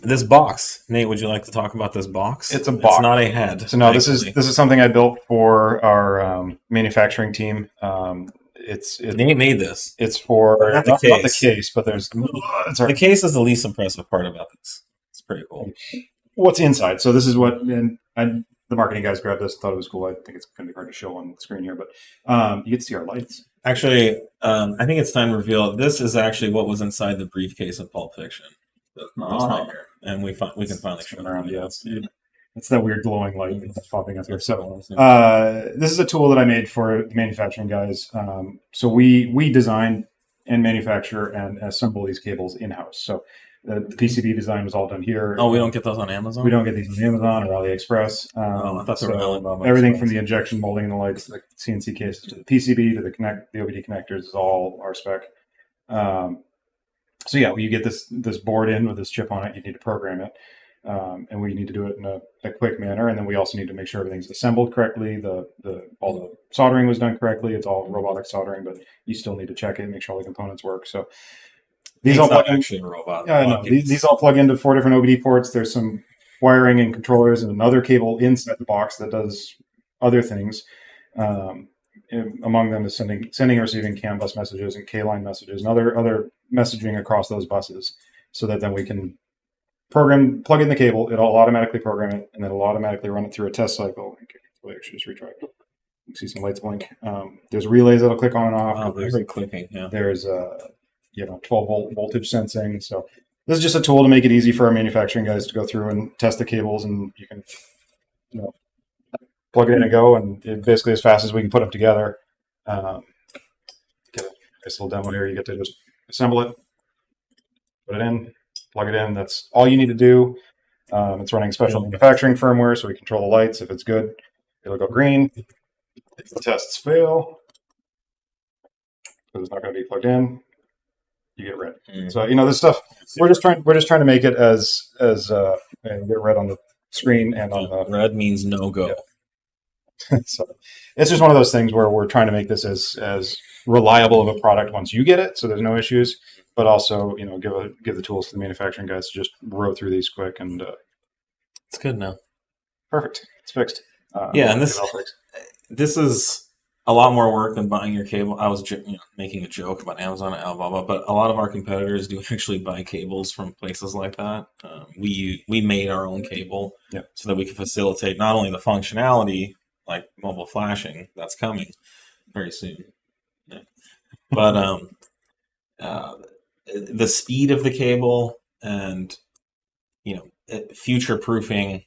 This box, Nate, would you like to talk about this box? It's a box. It's not a head. So no, this is something I built for our manufacturing team. Nate made this. It's for Not not the the case. case, but there's The case is the least impressive part about this. It's pretty cool. what's inside. So this is what, and the marketing guys grabbed this, thought it was cool. I think it's going to be hard to show on the screen here, but you get to see our lights. Actually, I think it's time to reveal this is actually what was inside the briefcase of Pulp Fiction. Right here. And we can finally show it around. Yeah, it's that weird glowing light that's popping up here. So this is a tool that I made for the manufacturing guys. So we design and manufacture and assemble these cables in-house. So the PCB design was all done here. Oh, we don't get those on Amazon? We don't get these on Amazon or AliExpress. I thought they were Alibaba. Everything from the injection molding and the lights, the CNC cases, to the PCB, to the OBD connectors is all our spec. So yeah, you get this board in with this chip on it. You need to program it, and we need to do it in a quick manner. And then we also need to make sure everything's assembled correctly. All the soldering was done correctly. It's all robotic soldering, but you still need to check it, make sure all the components work. So these all plug actually a robot. Yeah, no, these all plug into 4 different OBD ports. There's some wiring and controllers and another cable inside the box that does other things. Among them is sending and receiving CAN bus messages and K-line messages and other messaging across those buses, so that then we can plug in the cable, it'll automatically program it, and then it'll automatically run it through a test cycle. Okay, actually just retry. You see some lights blink. There's relays that'll click on and off. Oh, there's clicking. Yeah. There's 12-volt voltage sensing. So this is just a tool to make it easy for our manufacturing guys to go through and test the cables, and you can plug it in and go, and basically as fast as we can put them together. Get a nice little demo here. You get to just assemble it, put it in, plug it in. That's all you need to do. It's running special manufacturing firmware, so we control the lights. If it's good, it'll go green. If the tests fail, because it's not going to be plugged in, you get red. So this stuff, we're just trying to make it as and get red on the screen and on the red means no go. Yeah. So it's just one of those things where we're trying to make this as reliable of a product once you get it, so there's no issues, but also give the tools to the manufacturing guys to just row through these quick, and it's good now. Perfect. It's fixed. And this is a lot more work than buying your cable. I was making a joke about Amazon and Alibaba, but a lot of our competitors do actually buy cables from places like that. We made our own cable so that we can facilitate not only the functionality like mobile flashing that's coming very soon, but the speed of the cable and future proofing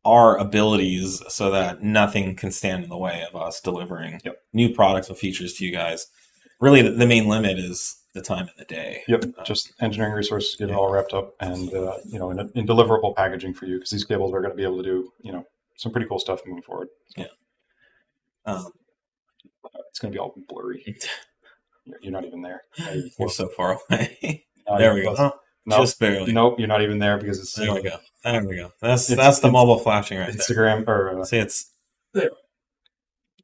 our abilities so that nothing can stand in the way of us delivering new products and features to you guys. Really, the main limit is the time of the day. Just engineering resources, get it all wrapped up, and in deliverable packaging for you, because these cables are going to be able to do some pretty cool stuff moving forward. So. It's going to be all blurry. You're not even there. You're so far away. There we go. Nope. Just barely. Nope, you're not even there because it's. There we go. There we go. That's the mobile flashing right Instagram, there. Or see, it's there.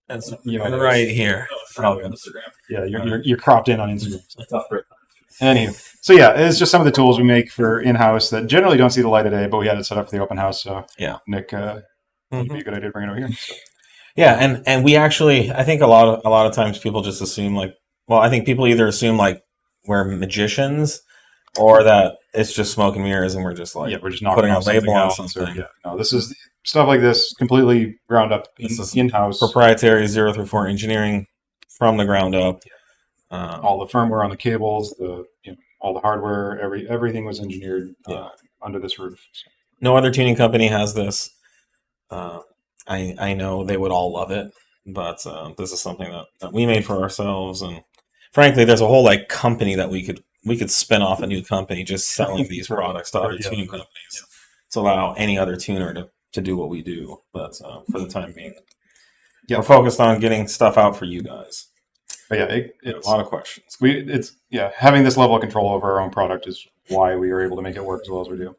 That's right right here. Probably on Instagram. Yeah, you're cropped in on Instagram. Anyway, so it's just some of the tools we make for in-house that generally don't see the light of day, but we had it set up for the open house. So Nick, it'd be a good idea to bring it over here. So. Yeah, and we actually, I think a lot of times people just assume I think people either assume we're magicians, or that it's just smoke and mirrors and we're just we're just putting a label on something. No, this is stuff like this, completely ground up in-house. Proprietary 034 engineering from the ground up. All the firmware on the cables, all the hardware, everything was engineered under this roof. So. No other tuning company has this. I know they would all love it, but this is something that we made for ourselves, and frankly, there's a whole company that we could spin off a new company just selling these products to other tuning companies to allow any other tuner to do what we do. But for the time being, we're focused on getting stuff out for you guys. But it's a lot of questions. Having this level of control over our own product is why we are able to make it work as well as we do.